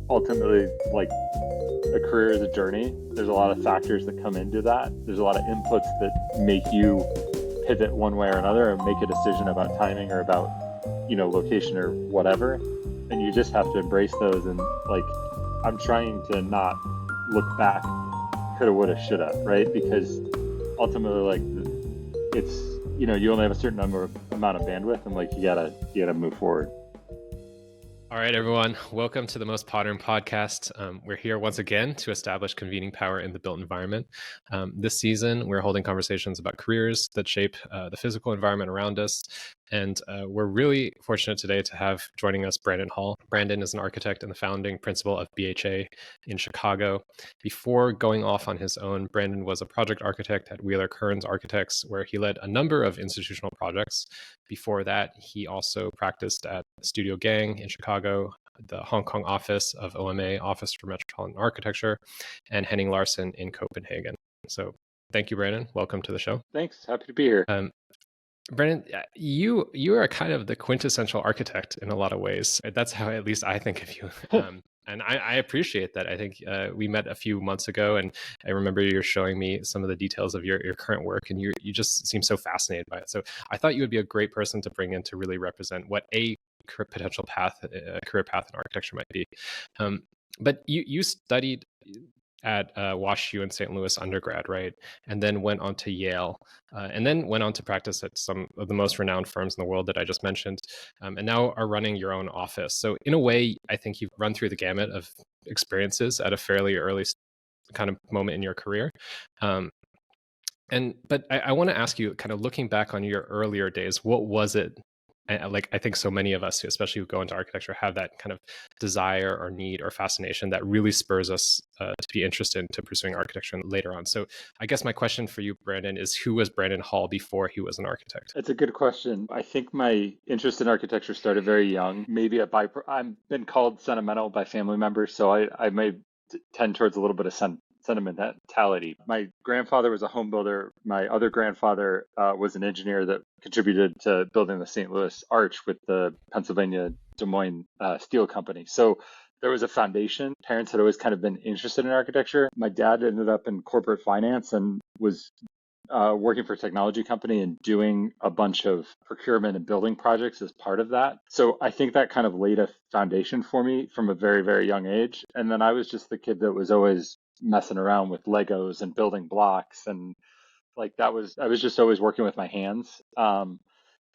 ultimately, like, a career is a journey. There's a lot of factors that come into that. There's a lot of inputs that make you pivot one way or another and make a decision about timing or about, location or whatever. And you just have to embrace those. And like, I'm trying to not look back, coulda, woulda, shoulda, right? Because ultimately, like, it's, you only have a certain amount of bandwidth, and like, you gotta move forward. All right, everyone. Welcome to the Most Modern Podcast. We're here once again to establish convening power in the built environment. This season, we're holding conversations about careers that shape the physical environment around us. And we're really fortunate today to have joining us Brandon Hall. Brandon is an architect and the founding principal of BHA in Chicago. Before going off on his own, Brandon was a project architect at Wheeler Kearns Architects, where he led a number of institutional projects. Before that, he also practiced at Studio Gang in Chicago, the Hong Kong office of OMA, Office for Metropolitan Architecture, and Henning Larsen in Copenhagen. So thank you, Brandon. Welcome to the show. Thanks. Happy to be here. Brandon, you are kind of the quintessential architect in a lot of ways. That's how at least I think of you. And I appreciate that. I think we met a few months ago, and I remember you were showing me some of the details of your current work, and you just seem so fascinated by it. So I thought you would be a great person to bring in to really represent what a potential path, a career path in architecture might be. But you studied at WashU in St. Louis undergrad, right? And then went on to Yale, and then went on to practice at some of the most renowned firms in the world that I just mentioned, and now are running your own office. So in a way, I think you've run through the gamut of experiences at a fairly early kind of moment in your career. But I want to ask you, kind of looking back on your earlier days, what was it? Like, I think so many of us, especially who go into architecture, have that kind of desire or need or fascination that really spurs us to be interested into pursuing architecture later on. So I guess my question for you, Brandon, is who was Brandon Hall before he was an architect? That's a good question. I think my interest in architecture started very young. Maybe I've been called sentimental by family members, so I may tend towards a little bit of sentimentality. My grandfather was a home builder. My other grandfather was an engineer that contributed to building the St. Louis Arch with the Pennsylvania Des Moines Steel Company. So there was a foundation. Parents had always kind of been interested in architecture. My dad ended up in corporate finance and was working for a technology company and doing a bunch of procurement and building projects as part of that. So I think that kind of laid a foundation for me from a very, very young age. And then I was just the kid that was always messing around with Legos and building blocks. And like, I was just always working with my hands. And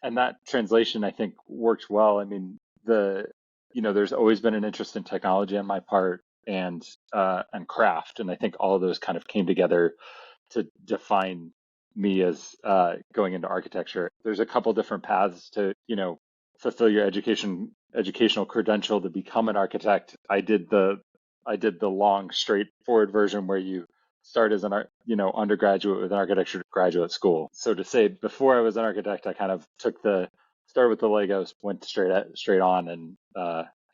that translation, I think, worked well. I mean, there's always been an interest in technology on my part and craft. And I think all of those kind of came together to define me as going into architecture. There's a couple different paths to, fulfill your educational credential to become an architect. I did the long, straightforward version where you start as an undergraduate with an architecture graduate school. So to say, before I was an architect, I kind of started with the Legos, went straight on, and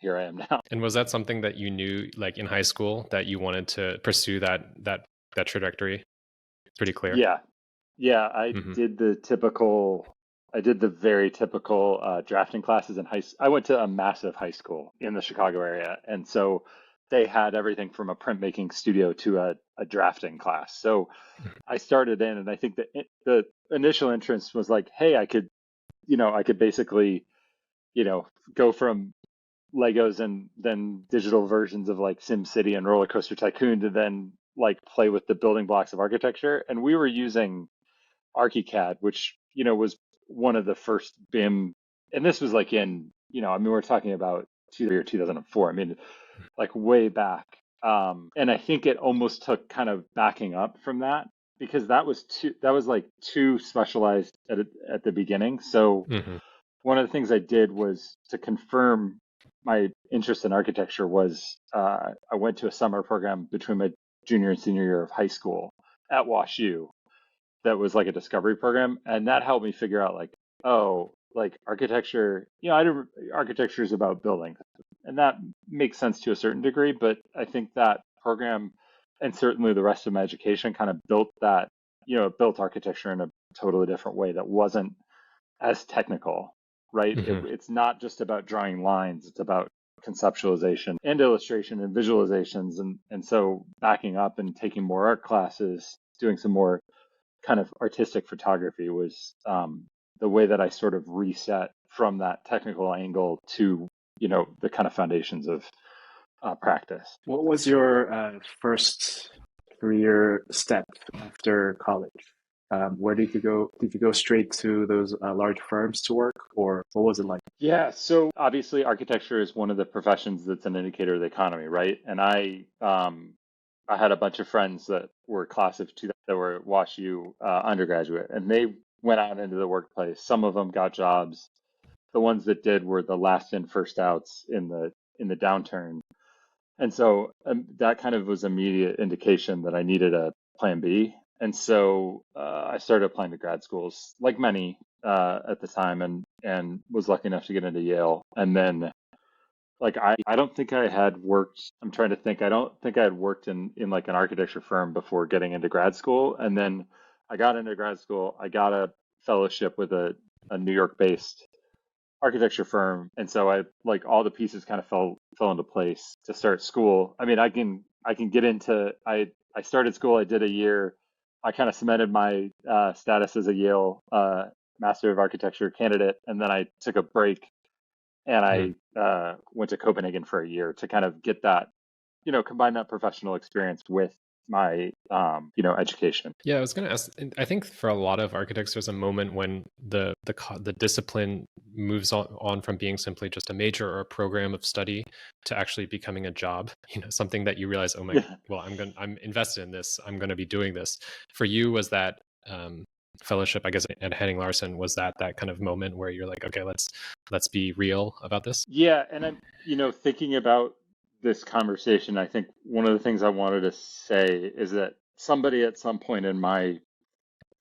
here I am now. And was that something that you knew, like in high school, that you wanted to pursue that trajectory? Pretty clear. Yeah, I did the very typical drafting classes in high school. I went to a massive high school in the Chicago area, and so they had everything from a printmaking studio to a drafting class. So I started in, and I think that the initial entrance was like, hey, I could basically, go from Legos and then digital versions of like SimCity and Roller Coaster Tycoon to then like play with the building blocks of architecture. And we were using ArchiCAD, which, was one of the first BIM. And this was like we're talking about 2004. I mean, like way back. And I think it almost took kind of backing up from that because that was too specialized at the beginning. So one of the things I did was to confirm my interest in architecture was I went to a summer program between my junior and senior year of high school at WashU that was like a discovery program, and that helped me figure out like, oh, like architecture, architecture is about building, and that makes sense to a certain degree. But I think that program, and certainly the rest of my education, kind of built that, it built architecture in a totally different way that wasn't as technical, right? It's not just about drawing lines; it's about conceptualization and illustration and visualizations. And so backing up and taking more art classes, doing some more kind of artistic photography was the way that I sort of reset from that technical angle to, the kind of foundations of practice. What was your first career step after college? Where did you go? Did you go straight to those large firms to work, or what was it like? Yeah, so obviously architecture is one of the professions that's an indicator of the economy, right? And I had a bunch of friends that were class of 2000 that were at WashU undergraduate, and they went out into the workplace. Some of them got jobs. The ones that did were the last in, first outs in the downturn. And so that kind of was immediate indication that I needed a plan B. And so I started applying to grad schools, like many at the time, and was lucky enough to get into Yale. And then, like, I don't think I had worked. I'm trying to think. I don't think I had worked in like an architecture firm before getting into grad school. And then I got into grad school. I got a fellowship with a New York-based architecture firm, and so I like all the pieces kind of fell into place to start school. I mean, I can get into I started school. I did a year. I kind of cemented my status as a Yale Master of Architecture candidate, and then I took a break and I went to Copenhagen for a year to kind of get that, combine that professional experience with my education. Yeah, I was going to ask. I think for a lot of architects, there's a moment when the discipline moves on from being simply just a major or a program of study to actually becoming a job. Something that you realize, oh my, well, I'm invested in this. I'm going to be doing this. For you, was that fellowship, I guess, at Henning Larsen, was that kind of moment where you're like, okay, let's be real about this? Yeah, and I'm thinking about this conversation, I think one of the things I wanted to say is that somebody at some point in my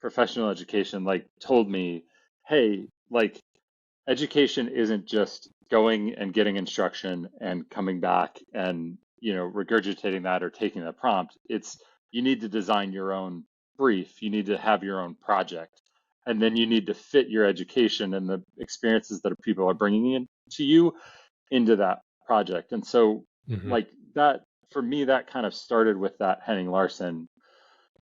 professional education like told me, hey, like education isn't just going and getting instruction and coming back and regurgitating that or taking the prompt. It's you need to design your own brief, you need to have your own project, and then you need to fit your education and the experiences that people are bringing in to you into that project. And so like that, for me, that kind of started with that Henning Larsen.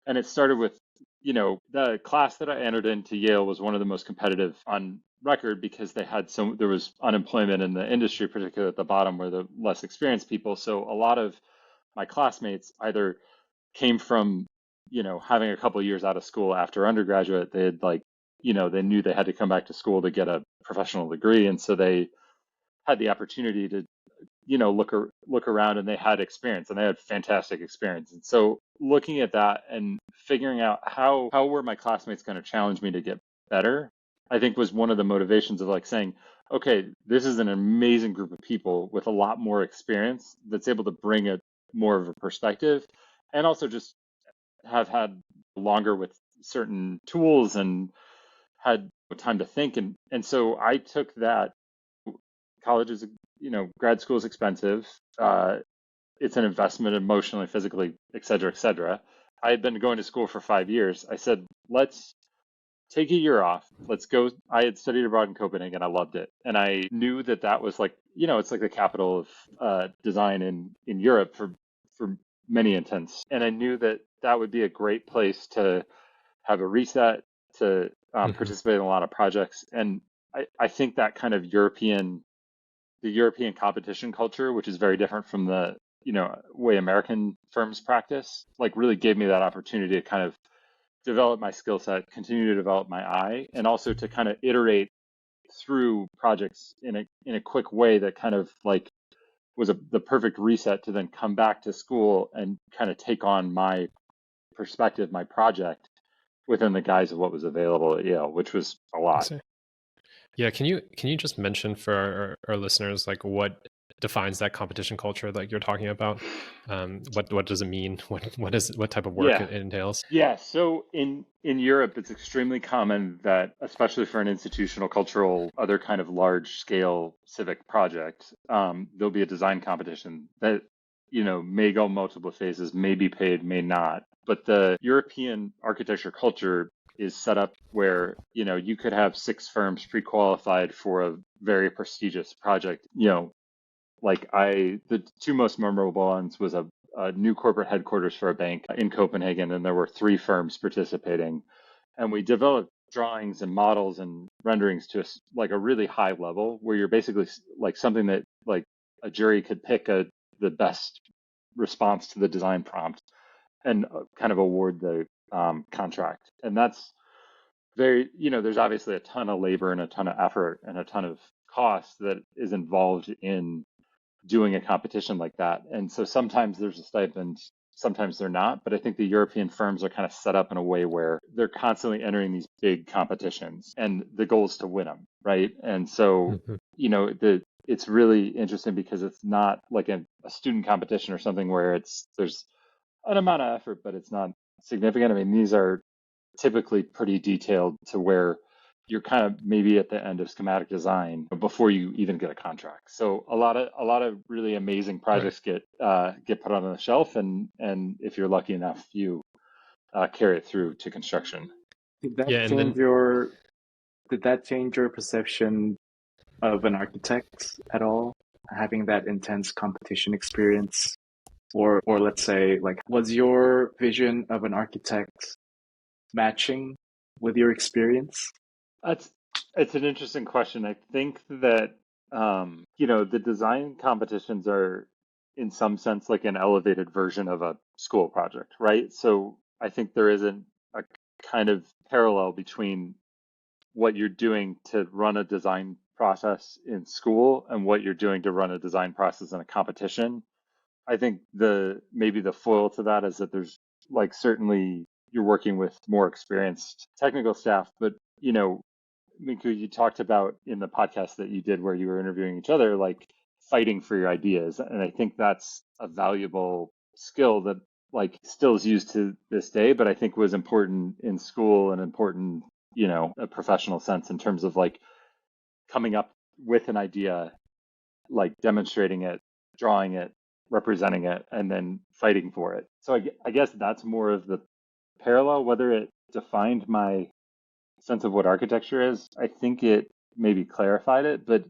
And it started with, the class that I entered into Yale was one of the most competitive on record because there was unemployment in the industry, particularly at the bottom where the less experienced people. So a lot of my classmates either came from, having a couple of years out of school after undergraduate. They had they knew they had to come back to school to get a professional degree. And so they had the opportunity to look around, and they had experience, and they had fantastic experience. And so looking at that and figuring out how were my classmates going to challenge me to get better, I think was one of the motivations of like saying, okay, this is an amazing group of people with a lot more experience that's able to bring a more of a perspective, and also just have had longer with certain tools and had time to think. And so I took that. College is, grad school is expensive. It's an investment emotionally, physically, et cetera, et cetera. I had been going to school for 5 years. I said, let's take a year off. Let's go. I had studied abroad in Copenhagen. I loved it. And I knew that was like, it's like the capital of design in Europe for many intents. And I knew that would be a great place to have a reset, to participate in a lot of projects. And I think that kind of the European competition culture, which is very different from the way American firms practice, like really gave me that opportunity to kind of develop my skill set, continue to develop my eye, and also to kind of iterate through projects in a quick way that kind of like was the perfect reset to then come back to school and kind of take on my perspective, my project within the guise of what was available at Yale, which was a lot. Yeah, can you just mention for our listeners like what defines that competition culture that you're talking about? What does it mean? What type of work it entails? Yeah, so in Europe, it's extremely common that, especially for an institutional, cultural, other kind of large scale civic project, there'll be a design competition that may go multiple phases, may be paid, may not. But the European architecture culture is set up where you could have 6 firms pre-qualified for a very prestigious project, The two most memorable ones was a new corporate headquarters for a bank in Copenhagen, and there were three firms participating, and we developed drawings and models and renderings to a really high level where you're basically like something that like a jury could pick the best response to the design prompt and kind of award the contract. And that's there's obviously a ton of labor and a ton of effort and a ton of cost that is involved in doing a competition like that. And so sometimes there's a stipend, sometimes they're not. But I think the European firms are kind of set up in a way where they're constantly entering these big competitions and the goal is to win them, right? And so, it's really interesting because it's not like a student competition or something where there's an amount of effort, but it's not significant. I mean, these are typically pretty detailed to where you're kind of maybe at the end of schematic design before you even get a contract. So a lot of really amazing projects get put on the shelf, and if you're lucky enough, you carry it through to construction. Did that change your perception of an architect at all? Having that intense competition experience, or let's say, like, was your vision of an architect matching with your experience? It's an interesting question. I think that the design competitions are in some sense like an elevated version of a school project, right? So I think there isn't a kind of parallel between what you're doing to run a design process in school and what you're doing to run a design process in a competition. I think maybe the foil to that is that there's like certainly you're working with more experienced technical staff, but Minku, you talked about in the podcast that you did where you were interviewing each other, like fighting for your ideas. And I think that's a valuable skill that like still is used to this day, but I think was important in school and important, a professional sense in terms of like coming up with an idea, like demonstrating it, drawing it, representing it, and then fighting for it. So I guess that's more of the parallel, whether it defined my sense of what architecture is. I think it maybe clarified it, but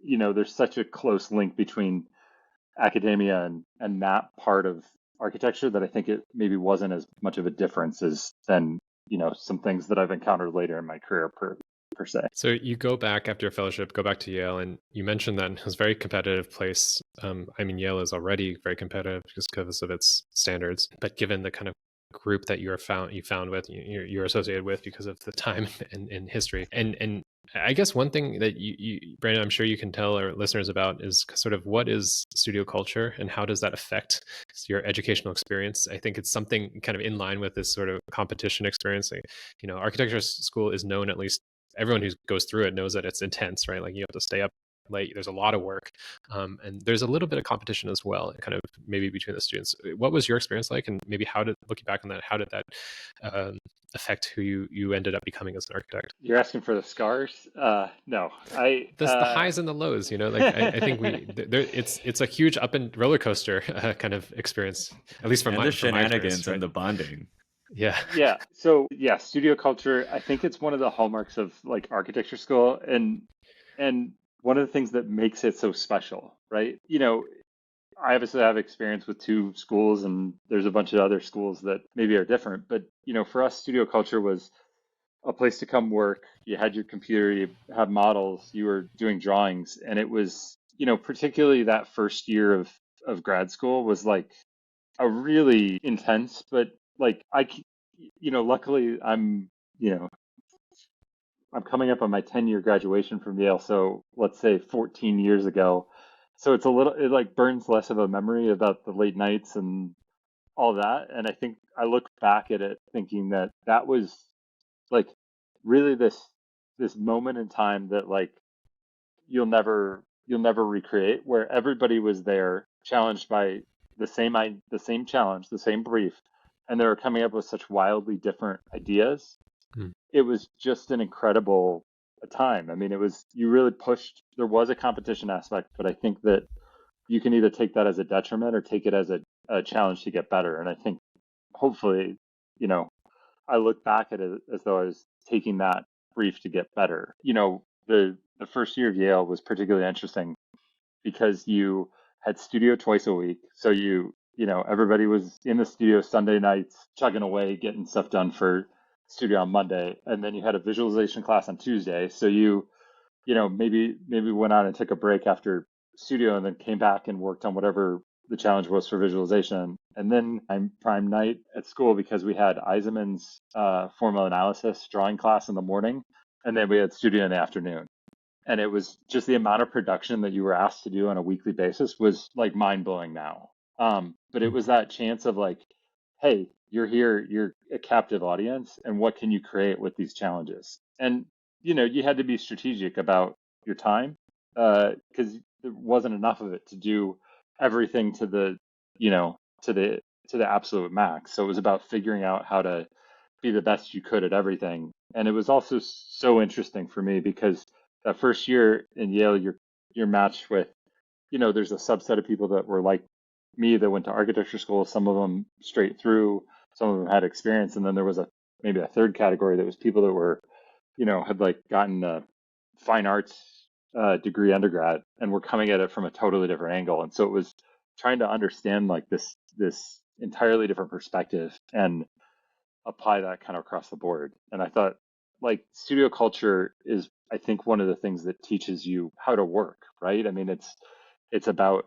there's such a close link between academia and that part of architecture that I think it maybe wasn't as much of a difference as than some things that I've encountered later in my career per se. So you go back after your fellowship, go back to Yale, and you mentioned that it was a very competitive place. I mean, Yale is already very competitive just because of its standards, but given the kind of group that you found with, you're associated with because of the time and history, and I guess one thing that you Brandon, I'm sure you can tell our listeners about is sort of what is studio culture and how does that affect your educational experience. I think it's something kind of in line with this sort of competition experience. Architecture school is known, at least everyone who goes through it knows that it's intense, right? Like you have to stay up late. There's a lot of work, and there's a little bit of competition as well, kind of maybe between the students. What was your experience like, and maybe looking back on that, how did that affect who you ended up becoming as an architect? You're asking for the scars? No, the highs and the lows. I think it's a huge up and roller coaster kind of experience, at least from the shenanigans and the bonding. Yeah. So yeah, studio culture, I think it's one of the hallmarks of like architecture school and one of the things that makes it so special, right? I obviously have experience with two schools and there's a bunch of other schools that maybe are different, but for us studio culture was a place to come work. You had your computer, you had models, you were doing drawings, and it was, particularly that first year of grad school was like a really intense, but like luckily I'm coming up on my 10-year graduation from Yale, so let's say 14 years ago. So it like burns less of a memory about the late nights and all that. And I think I look back at it thinking that was like really this moment in time that like you'll never recreate, where everybody was there challenged by the same challenge, the same brief, and they were coming up with such wildly different ideas. It was just an incredible time. I mean, you really pushed. There was a competition aspect, but I think that you can either take that as a detriment or take it as a challenge to get better. And I think hopefully, I look back at it as though I was taking that brief to get better. The first year of Yale was particularly interesting because you had studio twice a week. So everybody was in the studio Sunday nights, chugging away, getting stuff done for studio on Monday. And then you had a visualization class on Tuesday. So maybe went out and took a break after studio and then came back and worked on whatever the challenge was for visualization. And then I'm prime night at school because we had Eisenman's formula analysis drawing class in the morning, and then we had studio in the afternoon. And it was just the amount of production that you were asked to do on a weekly basis was like mind blowing now. But it was that chance of like, hey, you're here, you're a captive audience, and what can you create with these challenges? And you had to be strategic about your time because there wasn't enough of it to do everything to the to the absolute max. So it was about figuring out how to be the best you could at everything. And it was also so interesting for me because that first year in Yale, you're matched with, there's a subset of people that were like me that went to architecture school. Some of them straight through, some of them had experience, and then there was maybe a third category that was people that were, had like gotten a fine arts degree undergrad and were coming at it from a totally different angle. And so it was trying to understand like this entirely different perspective and apply that kind of across the board. And I thought like studio culture is, I think, one of the things that teaches you how to work, right? I mean, it's about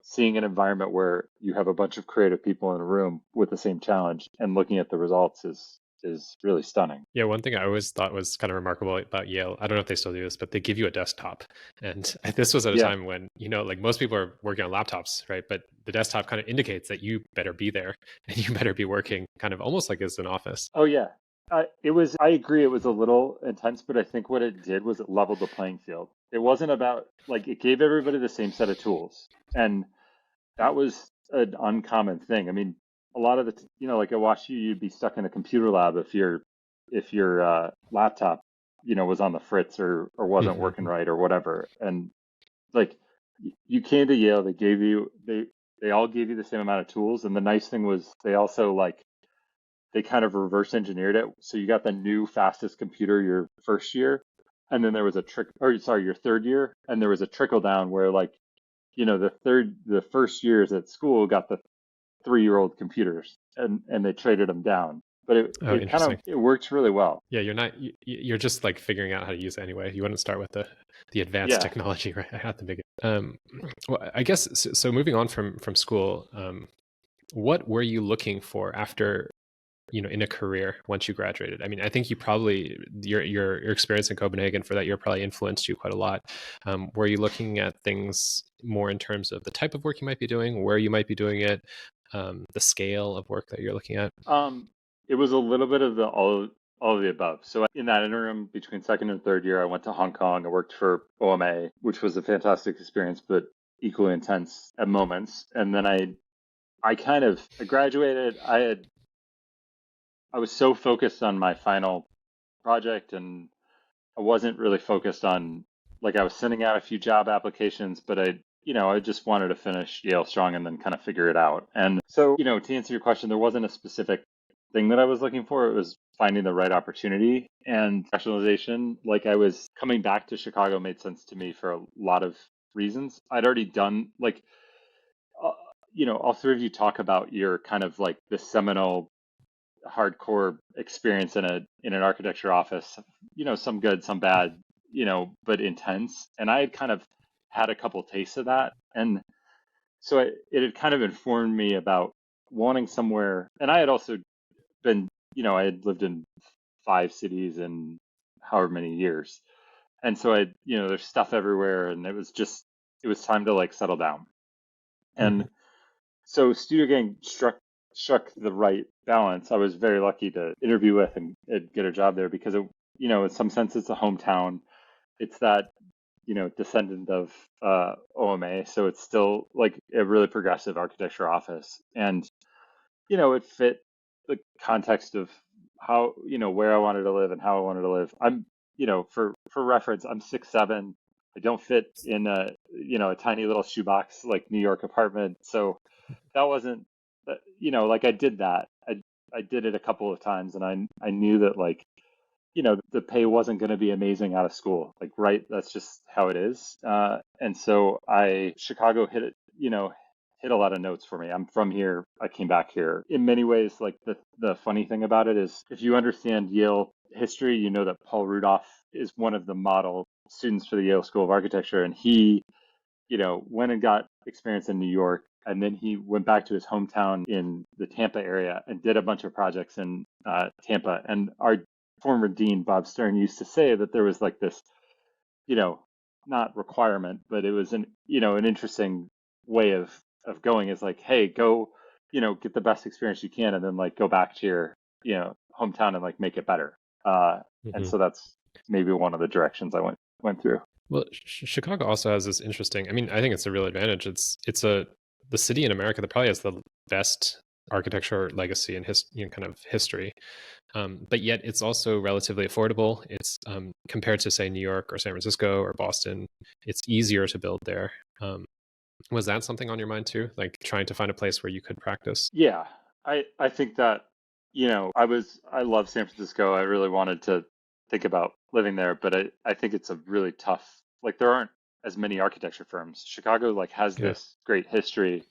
seeing an environment where you have a bunch of creative people in a room with the same challenge and looking at the results is really stunning. Yeah, one thing I always thought was kind of remarkable about Yale, I don't know if they still do this, but they give you a desktop. And this was at a time when, like most people are working on laptops, right? But the desktop kind of indicates that you better be there and you better be working kind of almost like it's an office. Oh, yeah. I agree, it was a little intense, but I think what it did was it leveled the playing field. It wasn't about, like, it gave everybody the same set of tools. And that was an uncommon thing. I mean, a lot of like I watched you'd be stuck in a computer lab if your laptop, was on the fritz or wasn't working right or whatever. And like you came to Yale, they all gave you the same amount of tools. And the nice thing was they also they kind of reverse engineered it. So you got the new fastest computer your first year. And then there was your third year. And there was a trickle down where the first years at school got the 3-year-old computers and they traded them down. But it works really well. Yeah, you're just like figuring out how to use it anyway. You wouldn't start with the advanced technology right at the beginning. Well, I guess so. Moving on from school, what were you looking for after, in a career once you graduated? I mean, I think you probably your experience in Copenhagen for that year probably influenced you quite a lot. Were you looking at things more in terms of the type of work you might be doing, where you might be doing it, the scale of work that you're looking at? It was a little bit of all of the above. So in that interim between second and third year, I went to Hong Kong. I worked for OMA, which was a fantastic experience, but equally intense at moments. And then I graduated. I was so focused on my final project, and I wasn't really focused on, like, I was sending out a few job applications, but I just wanted to finish Yale strong and then kind of figure it out. And so, to answer your question, there wasn't a specific thing that I was looking for. It was finding the right opportunity, and specialization. Like, I was coming back to Chicago made sense to me for a lot of reasons. I'd already done all three of you talk about your kind of like the seminal hardcore experience in an architecture office, some good, some bad, but intense. And I had kind of had a couple tastes of that. And so it had kind of informed me about wanting somewhere. And I had also been, I had lived in 5 cities in however many years. And so there's stuff everywhere, and it was time to like settle down. And so Studio Gang struck the right balance. I was very lucky to interview with and get a job there because in some sense it's a hometown. It's that, descendant of OMA. So it's still like a really progressive architecture office. And, it fit the context of how, where I wanted to live and how I wanted to live. I'm, for reference, I'm 6'7". I don't fit in a tiny little shoebox like New York apartment. So that wasn't, like I did that. I did it a couple of times, and I knew that, like, the pay wasn't going to be amazing out of school. Like, right, that's just how it is. And so Chicago hit it, hit a lot of notes for me. I'm from here. I came back here. In many ways, like the funny thing about it is if you understand Yale history, you know that Paul Rudolph is one of the model students for the Yale School of Architecture. And he, went and got experience in New York. And then he went back to his hometown in the Tampa area and did a bunch of projects in Tampa. And our former dean, Bob Stern, used to say that there was like this, not requirement, but it was an interesting way of going is like, hey, go, get the best experience you can and then like go back to your, hometown and like make it better. And so that's maybe one of the directions I went through. Well, Chicago also has this interesting. I mean, I think it's a real advantage. It's the city in America that probably has the best architecture legacy and kind of history, but yet it's also relatively affordable. It's compared to say New York or San Francisco or Boston, it's easier to build there. Was that something on your mind too, like trying to find a place where you could practice? Yeah, I think that I love San Francisco. I really wanted to think about living there, but I think it's a really tough, like there aren't as many architecture firms. Chicago like has this great history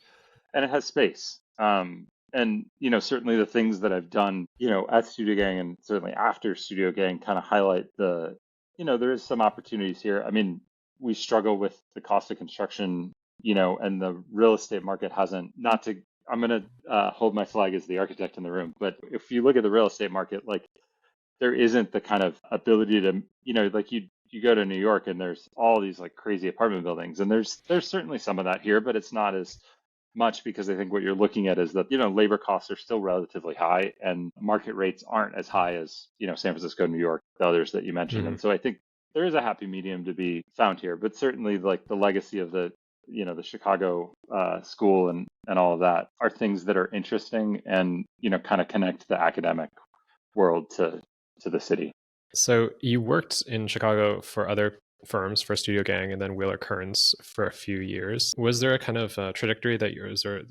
and it has space. And certainly the things that I've done, at Studio Gang and certainly after Studio Gang kind of highlight there is some opportunities here. I mean, we struggle with the cost of construction, and the real estate market hasn't, I'm going to hold my flag as the architect in the room. But if you look at the real estate market, like there isn't the kind of ability to, like you go to New York and there's all these like crazy apartment buildings, and there's certainly some of that here, but it's not as much because I think what you're looking at is that, labor costs are still relatively high and market rates aren't as high as, San Francisco, New York, the others that you mentioned. Mm-hmm. And so I think there is a happy medium to be found here, but certainly like the legacy of the Chicago school and all of that are things that are interesting and, kind of connect the academic world to the city. So you worked in Chicago for other firms, for Studio Gang and then Wheeler Kearns for a few years. Was there a kind of trajectory that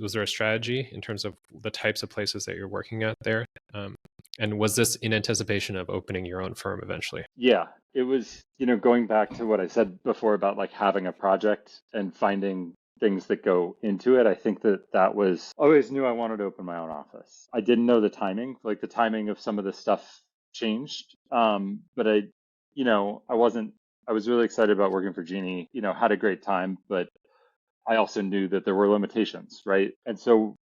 was there a strategy in terms of the types of places that you're working at there? And was this in anticipation of opening your own firm eventually? Yeah, it was, going back to what I said before about like having a project and finding things that go into it. I think that was, I always knew I wanted to open my own office. I didn't know the timing, like the timing of some of this stuff changed. But I was really excited about working for Genie, had a great time, but I also knew that there were limitations, right? And so,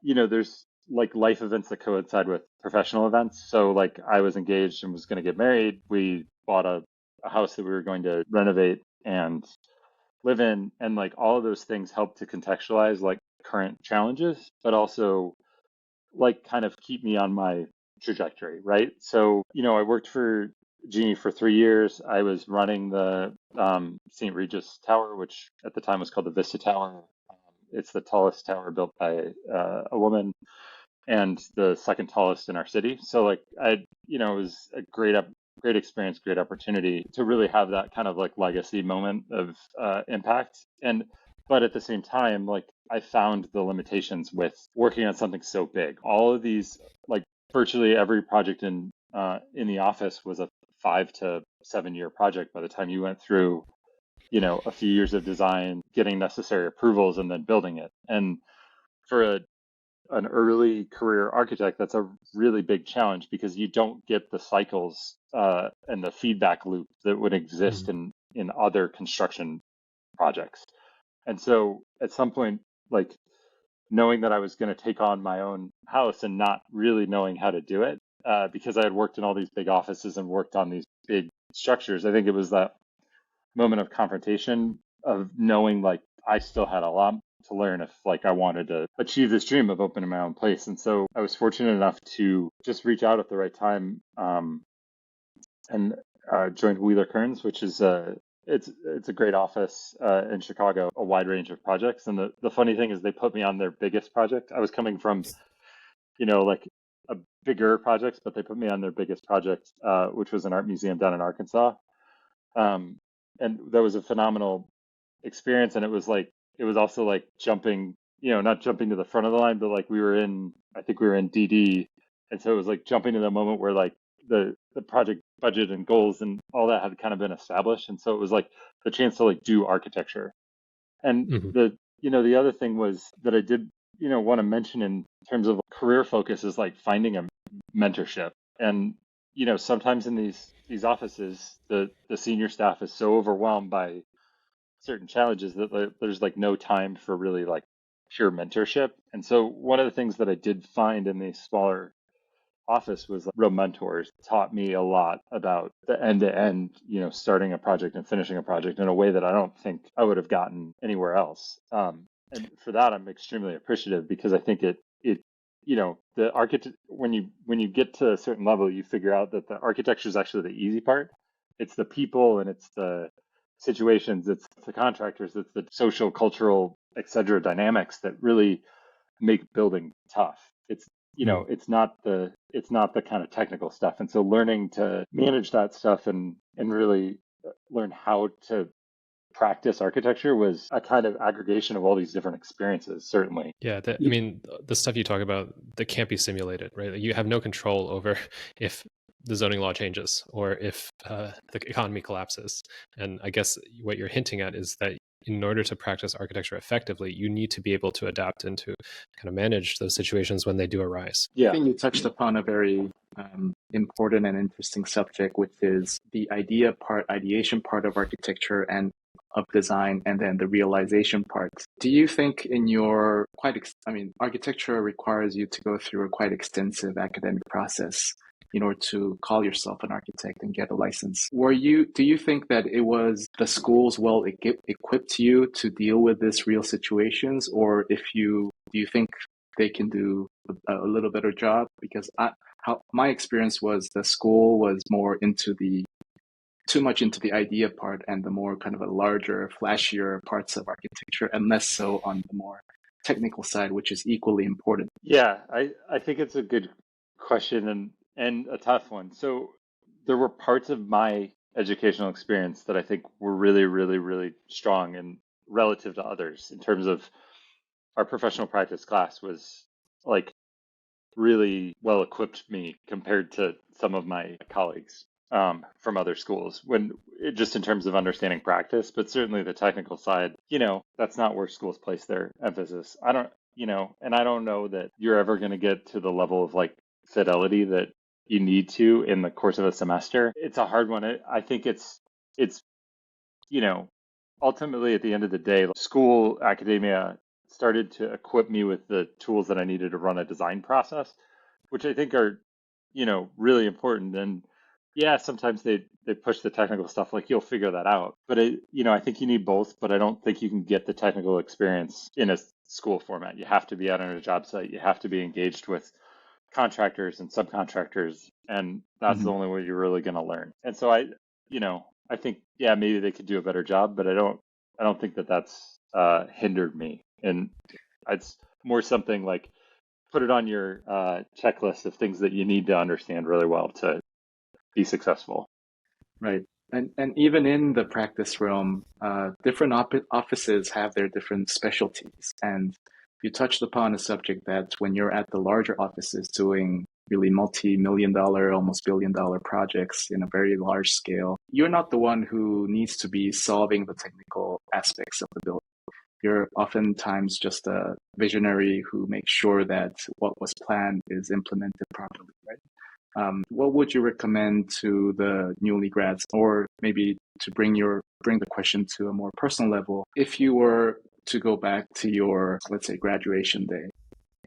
there's like life events that coincide with professional events. So like I was engaged and was going to get married. We bought a house that we were going to renovate and live in. And like all of those things help to contextualize like current challenges, but also like kind of keep me on my trajectory, right? So, I worked for Genie for 3 years. I was running the St. Regis Tower, which at the time was called the Vista Tower. It's the tallest tower built by a woman and the second tallest in our city. So like it was a great experience, great opportunity to really have that kind of like legacy moment of impact. But at the same time, like I found the limitations with working on something so big. All of these, like virtually every project in the office was a 5 to 7 year project by the time you went through, a few years of design, getting necessary approvals and then building it. And for an early career architect, that's a really big challenge because you don't get the cycles and the feedback loop that would exist in other construction projects. And so at some point, like knowing that I was going to take on my own house and not really knowing how to do it, because I had worked in all these big offices and worked on these big structures, I think it was that moment of confrontation of knowing like I still had a lot to learn if like I wanted to achieve this dream of opening my own place. And so I was fortunate enough to just reach out at the right time and joined Wheeler Kearns, which is it's a great office in Chicago, a wide range of projects. And the funny thing is they put me on their biggest project. I was coming from, like a bigger projects, but they put me on their biggest project, which was an art museum down in Arkansas. And that was a phenomenal experience. And it was also like jumping, not jumping to the front of the line, but like I think we were in DD. And so it was like jumping to the moment where like the project budget and goals and all that had kind of been established. And so it was like the chance to like do architecture. And the other thing was that I did, want to mention in terms of career focus is like finding a mentorship. And, sometimes in these offices, the senior staff is so overwhelmed by certain challenges that there's like no time for really like pure mentorship. And so one of the things that I did find in the smaller office was like, real mentors taught me a lot about the end to end, starting a project and finishing a project in a way that I don't think I would have gotten anywhere else. And for that, I'm extremely appreciative because I think the architect, when you get to a certain level, you figure out that the architecture is actually the easy part. It's the people and it's the situations, it's the contractors, it's the social, cultural, etc. dynamics that really make building tough. It's not the kind of technical stuff. And so learning to manage that stuff and really learn how to practice architecture was a kind of aggregation of all these different experiences, certainly. Yeah, I mean, the stuff you talk about that can't be simulated, right? You have no control over if the zoning law changes or if the economy collapses. And I guess what you're hinting at is that in order to practice architecture effectively, you need to be able to adapt and to kind of manage those situations when they do arise. Yeah. I think you touched upon a very important and interesting subject, which is the ideation part of architecture and of design, and then the realization part. Do you think in your architecture requires you to go through a quite extensive academic process in order to call yourself an architect and get a license? Do you think that it was the schools well equipped you to deal with these real situations, or do you think they can do a little better job? Because my experience was the school was more too much into the idea part and the more kind of a larger, flashier parts of architecture, and less so on the more technical side, which is equally important. Yeah, I think it's a good question and a tough one. So there were parts of my educational experience that I think were really, really, really strong and relative to others in terms of our professional practice class was like really well equipped me compared to some of my colleagues from other schools just in terms of understanding practice, but certainly the technical side, that's not where schools place their emphasis. I don't know that you're ever going to get to the level of like fidelity that you need to in the course of a semester. It's a hard one. I think it's ultimately at the end of the day, school academia started to equip me with the tools that I needed to run a design process, which I think are, really important. And yeah, sometimes they push the technical stuff, like you'll figure that out. But I think you need both, but I don't think you can get the technical experience in a school format. You have to be out on a job site. You have to be engaged with contractors and subcontractors. And that's the only way you're really going to learn. And so I think, yeah, maybe they could do a better job, but I don't think that that's hindered me. And it's more something like put it on your checklist of things that you need to understand really well to be successful. Right. And even in the practice realm, different offices have their different specialties. And you touched upon a subject that when you're at the larger offices doing really multi-million-dollar, almost billion-dollar projects in a very large scale, you're not the one who needs to be solving the technical aspects of the building. You're oftentimes just a visionary who makes sure that what was planned is implemented properly, right? What would you recommend to the newly grads, or maybe to bring the question to a more personal level? If you were to go back to your, let's say, graduation day,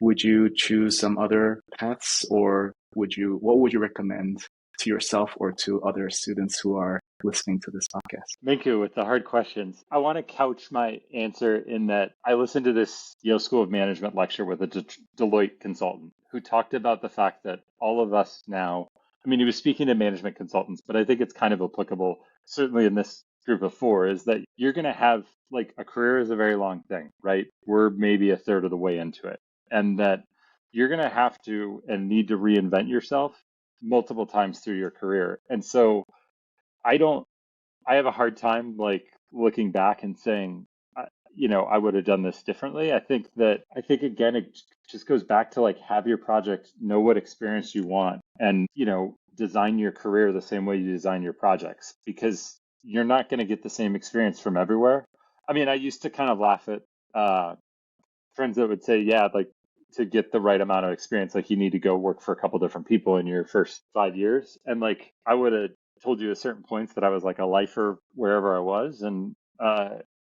would you choose some other paths, or what would you recommend to yourself or to other students who are listening to this podcast? Minku, with the hard questions. I want to couch my answer in that I listened to this Yale School of Management lecture with a Deloitte consultant who talked about the fact that all of us now, he was speaking to management consultants, but I think it's kind of applicable, certainly in this group of four, is that you're going to have, like, a career is a very long thing, right? We're maybe a third of the way into it. And that you're going to have to and need to reinvent yourself multiple times through your career. And so I have a hard time like looking back and saying, I would have done this differently. I think again, it just goes back to like have your project, know what experience you want, and design your career the same way you design your projects, because you're not going to get the same experience from everywhere. I mean, I used to kind of laugh at friends that would say, yeah, like to get the right amount of experience, like you need to go work for a couple different people in your first 5 years. And like I would have told you at certain points that I was like a lifer wherever I was. And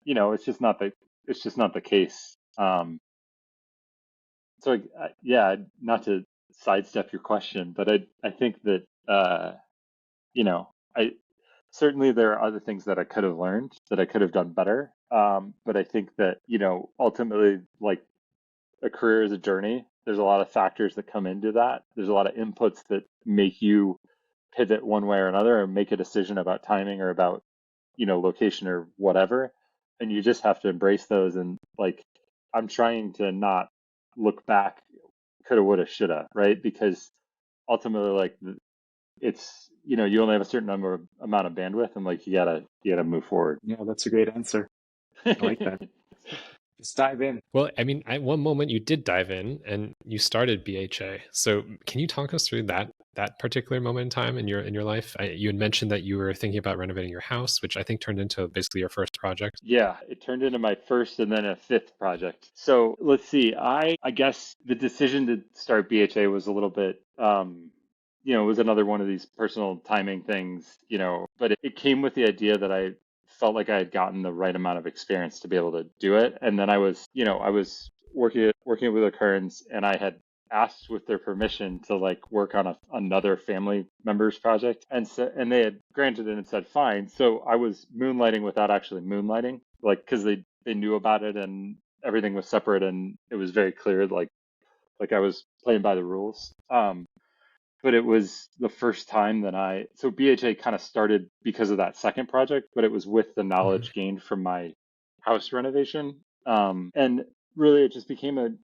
it's just not the case. So yeah, not to sidestep your question, but I think that I certainly there are other things that I could have learned that I could have done better. But I think that ultimately, like, a career is a journey. There's a lot of factors that come into that. There's a lot of inputs that make you pivot one way or another, or make a decision about timing or about location or whatever. And you just have to embrace those. And like, I'm trying to not look back, coulda, woulda, shoulda, right? Because ultimately, like, it's you only have a certain amount of bandwidth, and like you gotta move forward. Yeah, that's a great answer. I like that. Just dive in. Well, I mean, at one moment you did dive in and you started BHA. So can you talk us through that particular moment in time in your life? You had mentioned that you were thinking about renovating your house, which I think turned into basically your first project. Yeah, it turned into my first and then a fifth project. So let's see. I guess the decision to start BHA was a little bit it was another one of these personal timing things, but it came with the idea that I felt like I had gotten the right amount of experience to be able to do it. And then I was working with the Kearns, and I had asked with their permission to like work on another family member's project, and they had granted it and said fine. So I was moonlighting without actually moonlighting, like, because they knew about it and everything was separate, and it was very clear, like I was playing by the rules. But it was the first time that so BHA kind of started because of that second project, but it was with the knowledge gained from my house renovation. And really it just became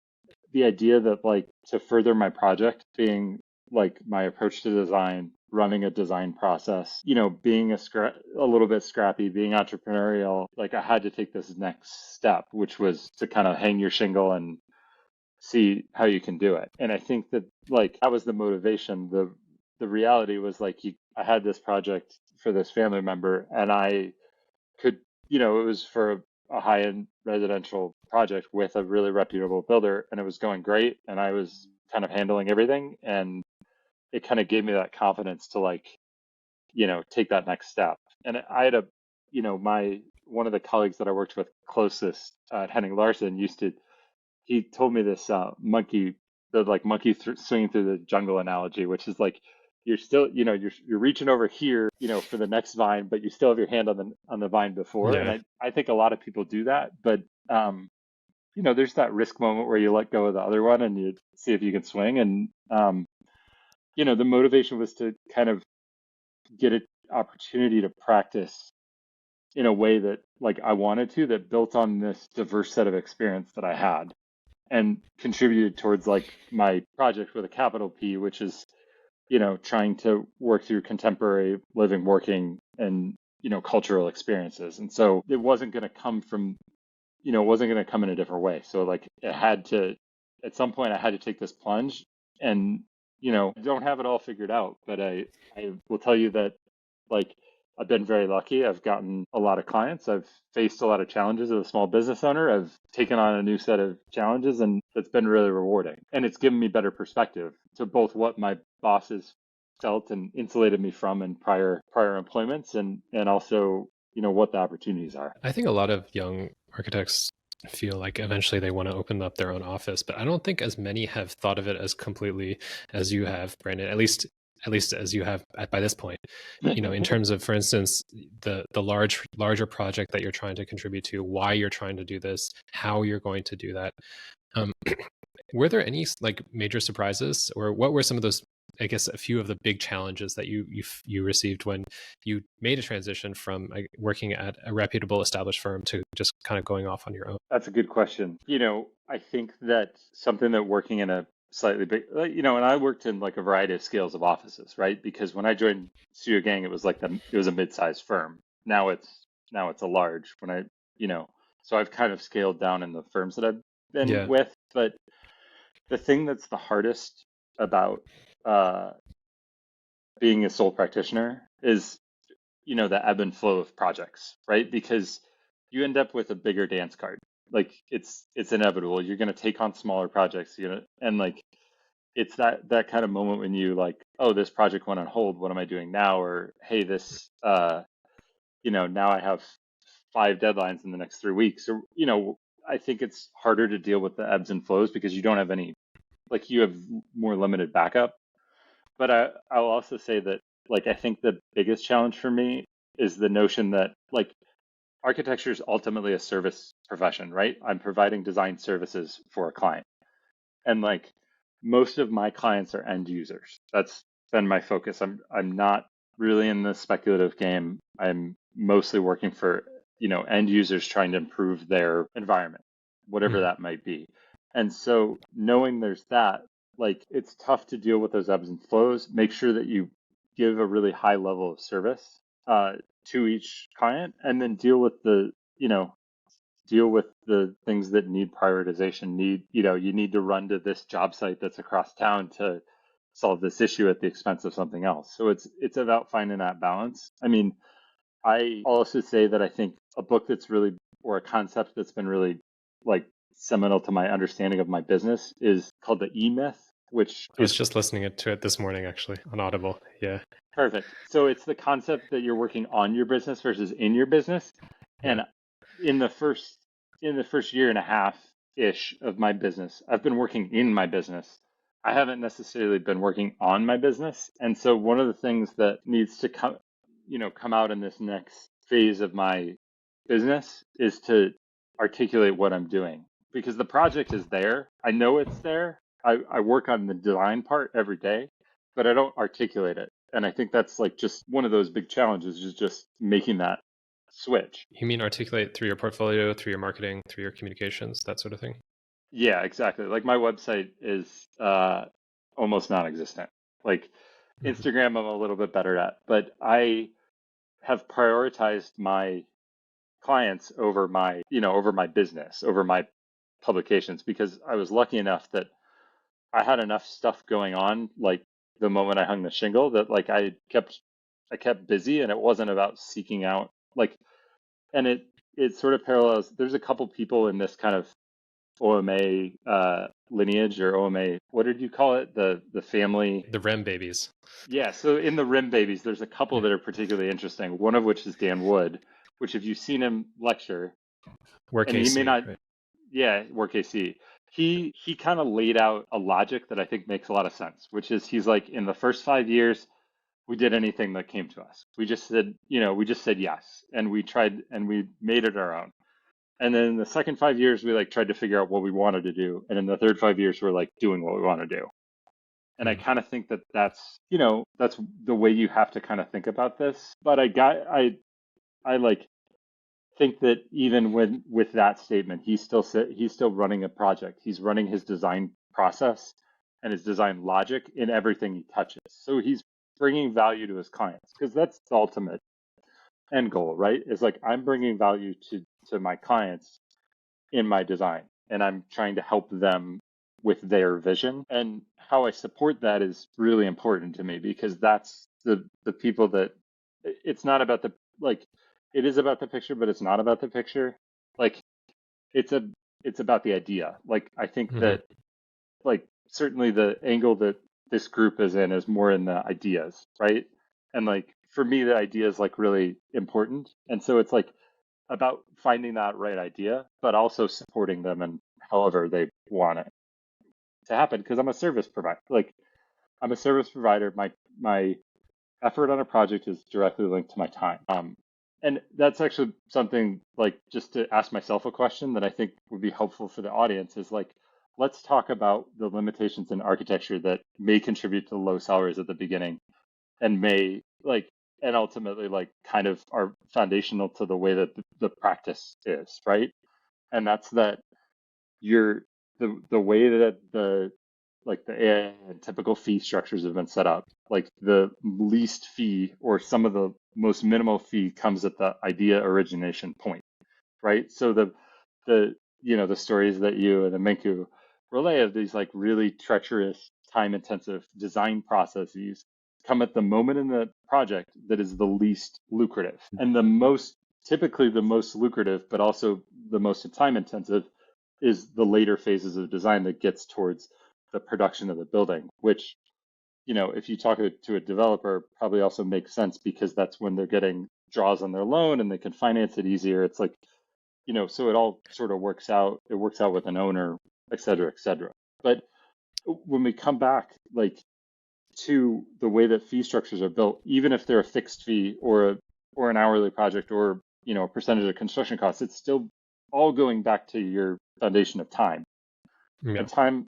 the idea that, like, to further my project, being like my approach to design, running a design process, being a little bit scrappy, being entrepreneurial, like I had to take this next step, which was to kind of hang your shingle and see how you can do it. And I think that, like, that was the motivation. The reality was, like, I had this project for this family member, and I could, it was for a high-end residential project with a really reputable builder, and it was going great, and I was kind of handling everything, and it kind of gave me that confidence to, like, take that next step. And I had one of the colleagues that I worked with closest at Henning Larsen he told me this monkey swinging through the jungle analogy, which is like, you're still, you're reaching over here, for the next vine, but you still have your hand on the vine before. Yeah. And I think a lot of people do that, but there's that risk moment where you let go of the other one and you see if you can swing. And the motivation was to kind of get an opportunity to practice in a way that, like, I wanted to, that built on this diverse set of experience that I had, and contributed towards, like, my project with a capital P, which is, trying to work through contemporary living, working, and, cultural experiences. And so it wasn't going to come in a different way. So, like, at some point I had to take this plunge, and, I don't have it all figured out, but I will tell you that, like, I've been very lucky. I've gotten a lot of clients. I've faced a lot of challenges as a small business owner. I've taken on a new set of challenges, and it's been really rewarding. And it's given me better perspective to both what my bosses felt and insulated me from in prior employments, and also, what the opportunities are. I think a lot of young architects feel like eventually they want to open up their own office, but I don't think as many have thought of it as completely as you have, Brandon, at least as you have by this point, in terms of, for instance, the larger project that you're trying to contribute to, why you're trying to do this, how you're going to do that. Were there any, like, major surprises, or what were some of those, I guess, a few of the big challenges that you received when you made a transition from working at a reputable established firm to just kind of going off on your own? That's a good question. I think that something that working in a slightly big, and I worked in, like, a variety of scales of offices, right? Because when I joined Studio Gang, it was like it was a mid-sized firm. Now it's a large. So I've kind of scaled down in the firms that I've been with. But the thing that's the hardest about being a sole practitioner is, the ebb and flow of projects, right? Because you end up with a bigger dance card. Like it's inevitable. You're going to take on smaller projects, and like it's that kind of moment when you like, oh, this project went on hold. What am I doing now? Or hey, this now I have 5 deadlines in the next 3 weeks. Or I think it's harder to deal with the ebbs and flows because you don't have any, like you have more limited backup. But I'll also say that like I think the biggest challenge for me is the notion that like architecture is ultimately a service profession, right? I'm providing design services for a client. And like most of my clients are end users. That's been my focus. I'm not really in the speculative game. I'm mostly working for, end users trying to improve their environment, whatever that might be. And so knowing there's that, like it's tough to deal with those ebbs and flows. Make sure that you give a really high level of service to each client, and then deal with the things that need prioritization. You need to run to this job site that's across town to solve this issue at the expense of something else. So it's about finding that balance. I mean, I also say that I think a book that's really, or a concept that's been really like seminal to my understanding of my business is called the E-Myth, which I was just listening to it this morning, actually, on Audible. Yeah. Perfect. So it's the concept that you're working on your business versus in your business. And in the first year and a half ish of my business, I've been working in my business. I haven't necessarily been working on my business. And so one of the things that needs to come out in this next phase of my business is to articulate what I'm doing, because the project is there. I know it's there. I work on the design part every day, but I don't articulate it. And I think that's like just one of those big challenges, is just making that switch. You mean articulate through your portfolio, through your marketing, through your communications, that sort of thing? Yeah, exactly. Like my website is almost non-existent. Like Instagram, I'm a little bit better at, but I have prioritized my clients over my business, over my publications, because I was lucky enough that I had enough stuff going on, like the moment I hung the shingle, that like I kept busy, and it wasn't about seeking out like, and it sort of parallels. There's a couple people in this kind of OMA lineage, or OMA, what did you call it? The family. The REM babies. Yeah, so in the RIM babies, there's a couple that are particularly interesting. One of which is Dan Wood, which if you've seen him lecture, Work and AC, he may not, right? yeah, Work AC. He kind of laid out a logic that I think makes a lot of sense, which is he's like, in the first 5 years, we did anything that came to us. We just said, yes, and we tried, and we made it our own. And then in the second 5 years, we like tried to figure out what we wanted to do, and in the third 5 years, we're like doing what we want to do. And I kind of think that that's the way you have to kind of think about this. But I like think that even with that statement, he's still running a project. He's running his design process and his design logic in everything he touches. So he's bringing value to his clients, because that's the ultimate end goal, right? Is like, I'm bringing value to my clients in my design, and I'm trying to help them with their vision. And how I support that is really important to me, because that's the people that, it's not about the, like, it is about the picture, but it's not about the picture. Like it's about the idea. Like I think that, like, certainly the angle that this group is in is more in the ideas, right? And like for me, the idea is like really important. And so it's like about finding that right idea, but also supporting them and however they want it to happen. Because I'm a service provider. Like I'm a service provider. My effort on a project is directly linked to my time. And that's actually something, like, just to ask myself a question that I think would be helpful for the audience is like, let's talk about the limitations in architecture that may contribute to low salaries at the beginning, and may like, and ultimately like kind of are foundational to the way that the practice is, right? And that's that you're the way that the AI and typical fee structures have been set up, like the least fee or some of the most minimal fee comes at the idea origination point, right? So the stories that you and the Minku relay of these like really treacherous, time intensive design processes come at the moment in the project that is the least lucrative. And typically the most lucrative, but also the most time intensive, is the later phases of design that gets towards the production of the building, which, if you talk to a developer, probably also makes sense because that's when they're getting draws on their loan and they can finance it easier. It's like, so it all sort of works out. It works out with an owner, et cetera, et cetera. But when we come back, like, to the way that fee structures are built, even if they're a fixed fee or an hourly project or, a percentage of construction costs, it's still all going back to your foundation of time. Yeah. And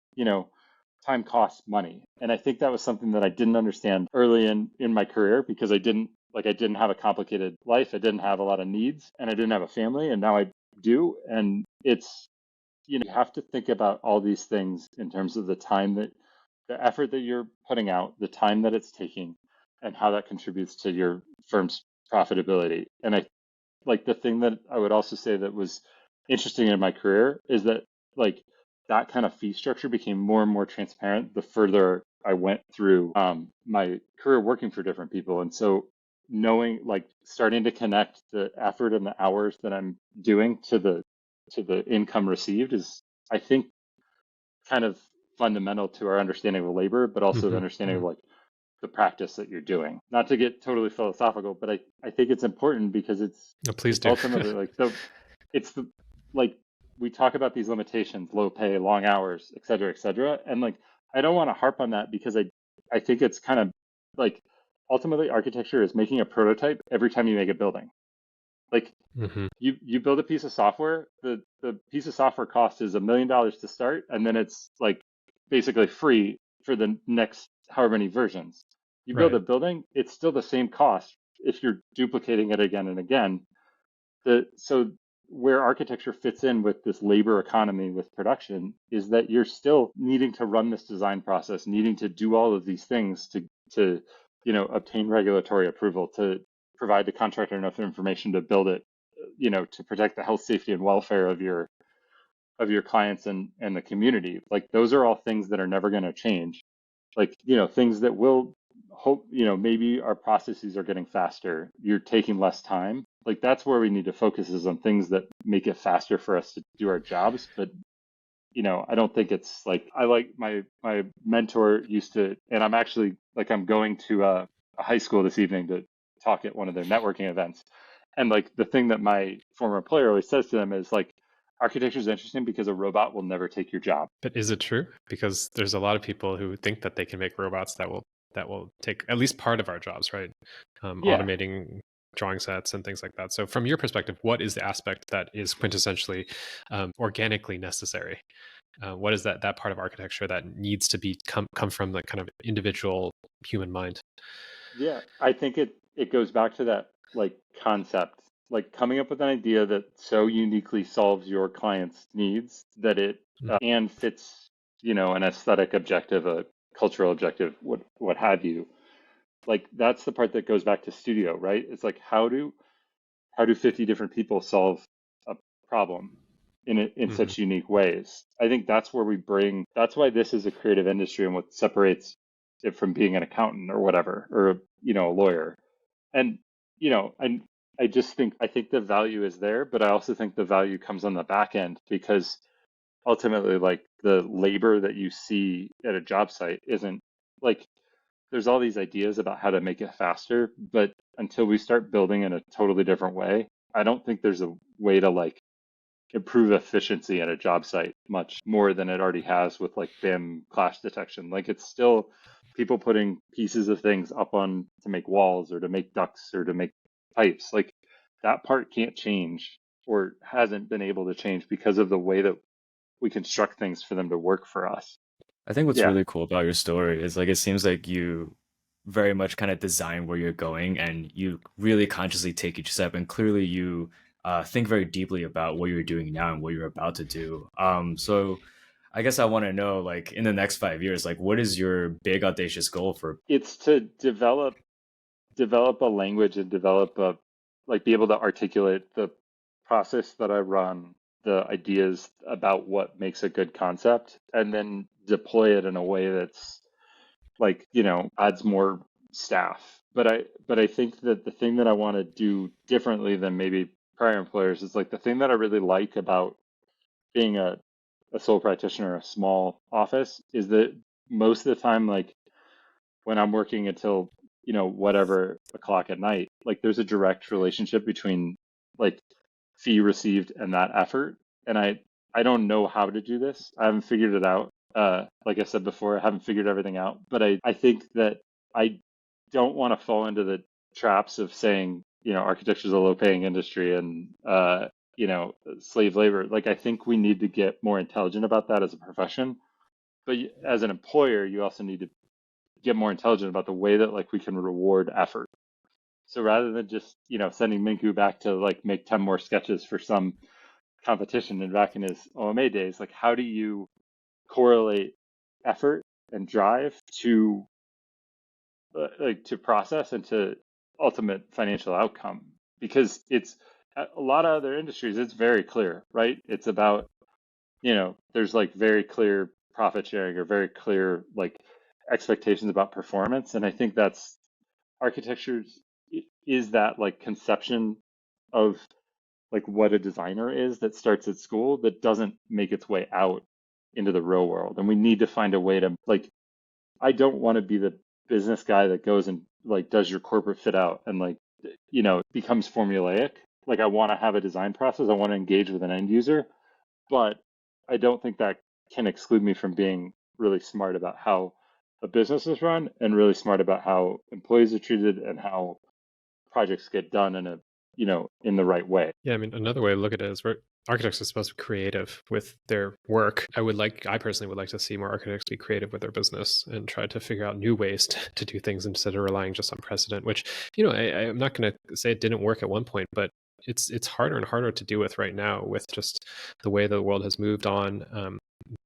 time costs money. And I think that was something that I didn't understand early in my career because I didn't have a complicated life. I didn't have a lot of needs and I didn't have a family, and now I do. And it's, you have to think about all these things in terms of the effort that you're putting out, the time that it's taking, and how that contributes to your firm's profitability. And the thing that I would also say that was interesting in my career is that that kind of fee structure became more and more transparent the further I went through my career working for different people. And so knowing, starting to connect the effort and the hours that I'm doing to the income received is, I think, kind of fundamental to our understanding of labor, but also the understanding of the practice that you're doing. Not to get totally philosophical, but I think it's important because it's ultimately we talk about these limitations, low pay, long hours, et cetera, and I don't want to harp on that because I think it's kind of ultimately architecture is making a prototype every time you make a building. You build a piece of software, the piece of software cost is $1 million to start, and then it's basically free for the next however many versions. You build a building, it's still the same cost if you're duplicating it again and again. So where architecture fits in with this labor economy with production is that you're still needing to run this design process, needing to do all of these things to obtain regulatory approval, to provide the contractor enough information to build it, to protect the health, safety, and welfare of your clients and the community. Those are all things that are never going to change. Things that will hope, maybe our processes are getting faster. You're taking less time. That's where we need to focus, is on things that make it faster for us to do our jobs. But, I don't think it's my mentor used to, and I'm actually I'm going to a high school this evening to talk at one of their networking events. And the thing that my former employer always says to them is architecture is interesting because a robot will never take your job. But is it true? Because there's a lot of people who think that they can make robots that will take at least part of our jobs, right? Automating drawing sets and things like that. So from your perspective, what is the aspect that is quintessentially organically necessary? What is that part of architecture that needs to come from the kind of individual human mind? Yeah, I think it goes back to that concept, coming up with an idea that so uniquely solves your client's needs that it and fits, an aesthetic objective, a cultural objective, what have you. That's the part that goes back to studio, right? It's how do 50 different people solve a problem in such unique ways? I think that's where that's why this is a creative industry, and what separates it from being an accountant or whatever, or a lawyer. And I think the value is there, but I also think the value comes on the back end, because ultimately the labor that you see at a job site isn't there's all these ideas about how to make it faster, but until we start building in a totally different way, I don't think there's a way to improve efficiency at a job site much more than it already has with BIM clash detection. It's still people putting pieces of things up on to make walls or to make ducts or to make pipes. That part can't change, or hasn't been able to change, because of the way that we construct things for them to work for us. I think what's really cool about your story is it seems like you very much kind of design where you're going, and you really consciously take each step, and clearly you think very deeply about what you're doing now and what you're about to do. So I guess I want to know, in the next 5 years, what is your big audacious goal for? It's to develop a language and be able to articulate the process that I run, the ideas about what makes a good concept, and then deploy it in a way that's adds more staff. But I think that the thing that I want to do differently than maybe prior employers is like the thing that I really like about being a sole practitioner, a small office, is that most of the time, like when I'm working until, whatever o'clock at night, like there's a direct relationship between like fee received and that effort. And I don't know how to do this. I haven't figured it out. Like I said before, I haven't figured everything out. But I think that I don't want to fall into the traps of saying, architecture is a low paying industry and, slave labor. Like, I think we need to get more intelligent about that as a profession. But as an employer, you also need to get more intelligent about the way that like we can reward effort. So rather than just, sending Minku back to like make 10 more sketches for some competition and back in his OMA days, like how do you correlate effort and drive to to process and to ultimate financial outcome? Because it's a lot of other industries, it's very clear, right? It's about, there's like very clear profit sharing or very clear like expectations about performance. And I think that's architecture is that like conception of like what a designer is that starts at school that doesn't make its way out into the real world. And we need to find a way to like, I don't want to be the business guy that goes and like does your corporate fit out and like, becomes formulaic. Like I want to have a design process. I want to engage with an end user, but I don't think that can exclude me from being really smart about how a business is run and really smart about how employees are treated and how projects get done in a, in the right way. Yeah, I mean, another way to look at it is architects are supposed to be creative with their work. I personally would like to see more architects be creative with their business and try to figure out new ways to do things instead of relying just on precedent, which, I'm not going to say it didn't work at one point, but it's harder and harder to do with right now with just the way the world has moved on,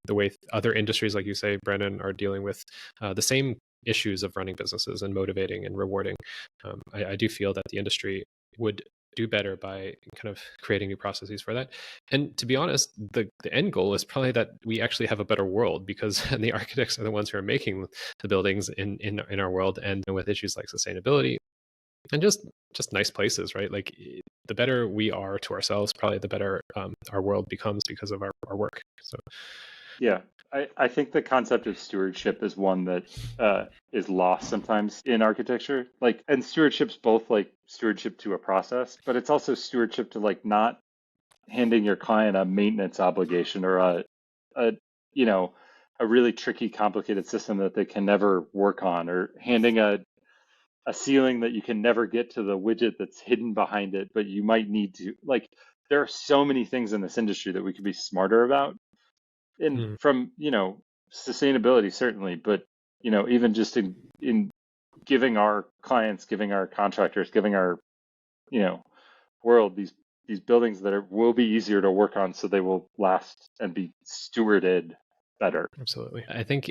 the way other industries, like you say, Brendan, are dealing with the same issues of running businesses and motivating and rewarding. I do feel that the industry would do better by kind of creating new processes for that. And to be honest, the end goal is probably that we actually have a better world, because the architects are the ones who are making the buildings in our world, and with issues like sustainability and just nice places, right? Like the better we are to ourselves, probably the better our world becomes because of our work. So yeah, I think the concept of stewardship is one that is lost sometimes in architecture. Like, and stewardship's both like stewardship to a process, but it's also stewardship to like not handing your client a maintenance obligation or a really tricky, complicated system that they can never work on, or handing a ceiling that you can never get to the widget that's hidden behind it, but you might need to. Like, there are so many things in this industry that we could be smarter about. And from, sustainability, certainly, but, even just in giving our clients, giving our contractors, giving our, world these buildings that will be easier to work on, so they will last and be stewarded better. Absolutely. I think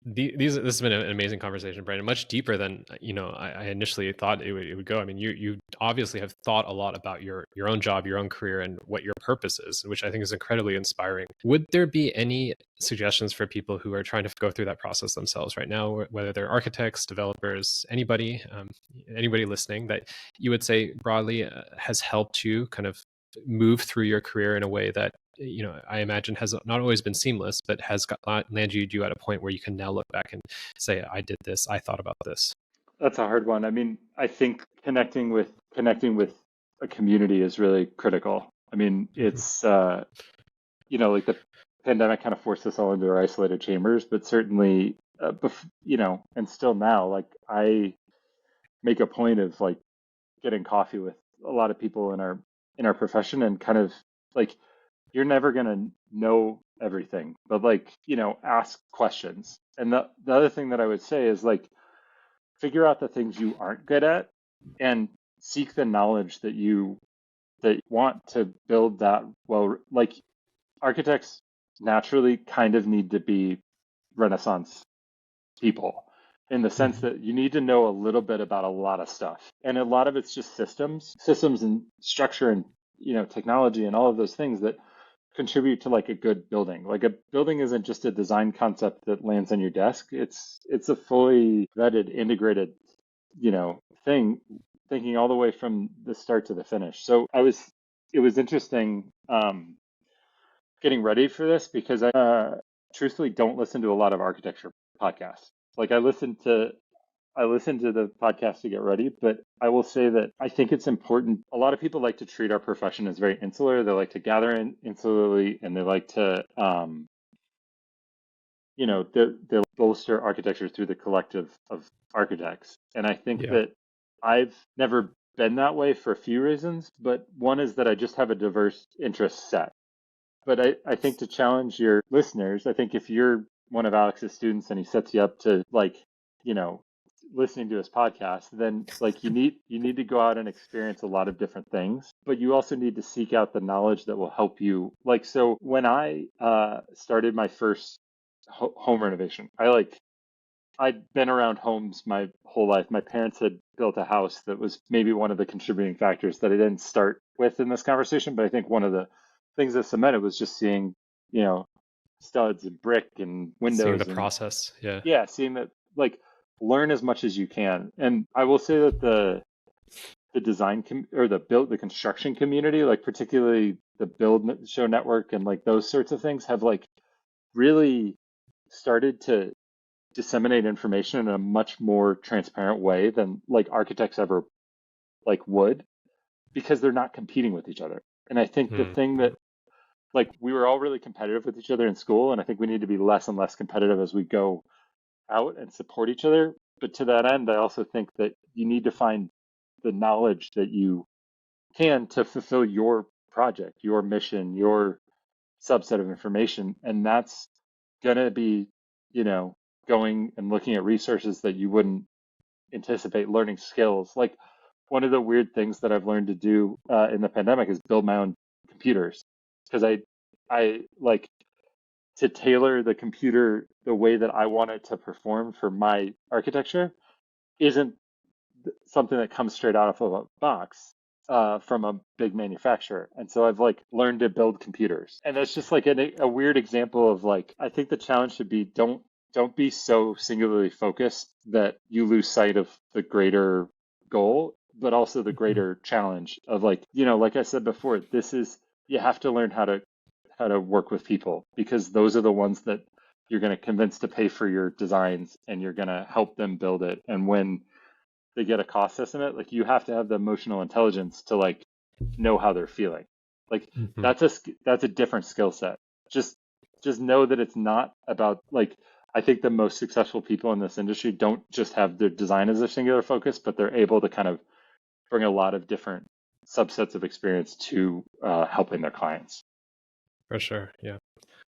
this has been an amazing conversation, Brandon, much deeper than I initially thought it would go. I mean, you obviously have thought a lot about your own job, your own career, and what your purpose is, which I think is incredibly inspiring. Would there be any suggestions for people who are trying to go through that process themselves right now, whether they're architects, developers, anybody listening, that you would say broadly has helped you kind of move through your career in a way that I imagine has not always been seamless, but has landed you at a point where you can now look back and say, I did this, I thought about this? That's a hard one. I mean, I think connecting with a community is really critical. I mean, it's like the pandemic kind of forced us all into our isolated chambers, but certainly, and still now, like I make a point of like getting coffee with a lot of people in our profession, and kind of like, you're never going to know everything, but like, ask questions. And the other thing that I would say is like, figure out the things you aren't good at and seek the knowledge that you want to build that. Well, like architects naturally kind of need to be Renaissance people, in the sense that you need to know a little bit about a lot of stuff. And a lot of it's just systems and structure and, technology and all of those things that contribute to like a good building. Like a building isn't just a design concept that lands on your desk. It's a fully vetted, integrated, thing, thinking all the way from the start to the finish. So it was interesting getting ready for this because I truthfully don't listen to a lot of architecture podcasts. Like I listen to the podcast to get ready, but I will say that I think it's important. A lot of people like to treat our profession as very insular. They like to gather in insularly, and they like to, they'll bolster architecture through the collective of architects. And I think that I've never been that way for a few reasons, but one is that I just have a diverse interest set. But I think to challenge your listeners, I think if you're one of Alex's students and he sets you up to listening to his podcast, then like you need to go out and experience a lot of different things, but you also need to seek out the knowledge that will help you. Like, so when I started my first home renovation, I'd been around homes my whole life. My parents had built a house that was maybe one of the contributing factors that I didn't start with in this conversation, but I think one of the things that cemented was just seeing, studs and brick and windows. Seeing the process, yeah. Yeah, seeing that, like, learn as much as you can. And I will say that the design the construction community, like particularly the Build Show Network and like those sorts of things, have like really started to disseminate information in a much more transparent way than like architects ever like would, because they're not competing with each other. And I think the thing that, like, we were all really competitive with each other in school, and I think we need to be less and less competitive as we go out and support each other. But to that end, I also think that you need to find the knowledge that you can to fulfill your project, your mission, your subset of information. And that's going to be, going and looking at resources that you wouldn't anticipate, learning skills. Like, one of the weird things that I've learned to do in the pandemic is build my own computers, because I like to tailor the computer the way that I want it to perform for my architecture isn't something that comes straight out of a box from a big manufacturer. And so I've like learned to build computers. And that's just like a weird example of like, I think the challenge should be don't be so singularly focused that you lose sight of the greater goal, but also the greater challenge of like, like I said before, you have to learn how to work with people, because those are the ones that you're going to convince to pay for your designs, and you're going to help them build it. And when they get a cost estimate, like, you have to have the emotional intelligence to like know how they're feeling. Like that's a different skill set. Just know that it's not about like, I think the most successful people in this industry don't just have their design as a singular focus, but they're able to kind of bring a lot of different subsets of experience to helping their clients. For sure, yeah.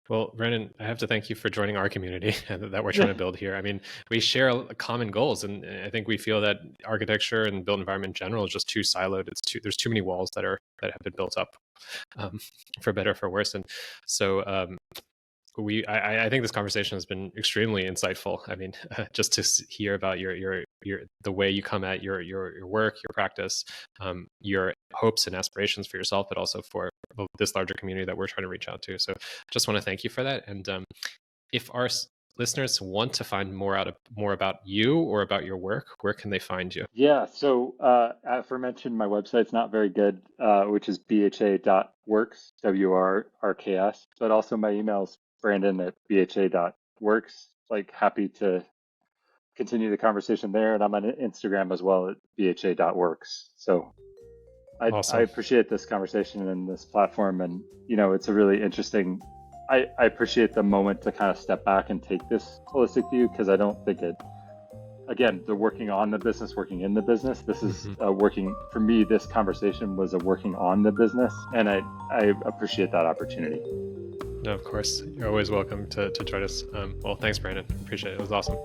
Well, Brandon, I have to thank you for joining our community that we're trying to build here. I mean, we share common goals, and I think we feel that architecture and built environment in general is just too siloed. There's too many walls that have been built up, for better or for worse. And so I think this conversation has been extremely insightful. I mean, just to hear about your the way you come at your work, your practice, your hopes and aspirations for yourself, but also for this larger community that we're trying to reach out to. So just want to thank you for that. And if our listeners want to find more about you or about your work, where can they find you? Yeah, so aforementioned, my website's not very good, which is bha.works, WRKS, but also my email's brandon@bha.works. Like, happy to continue the conversation there. And I'm on Instagram as well at bha.works. So Awesome. I appreciate this conversation and this platform. And, it's a really interesting, I appreciate the moment to kind of step back and take this holistic view, because I don't think again, the working on the business, working in the business, this is working, for me, this conversation was a working on the business. And I appreciate that opportunity. No, of course. You're always welcome to join us. Well, thanks, Brandon. Appreciate it. It was awesome.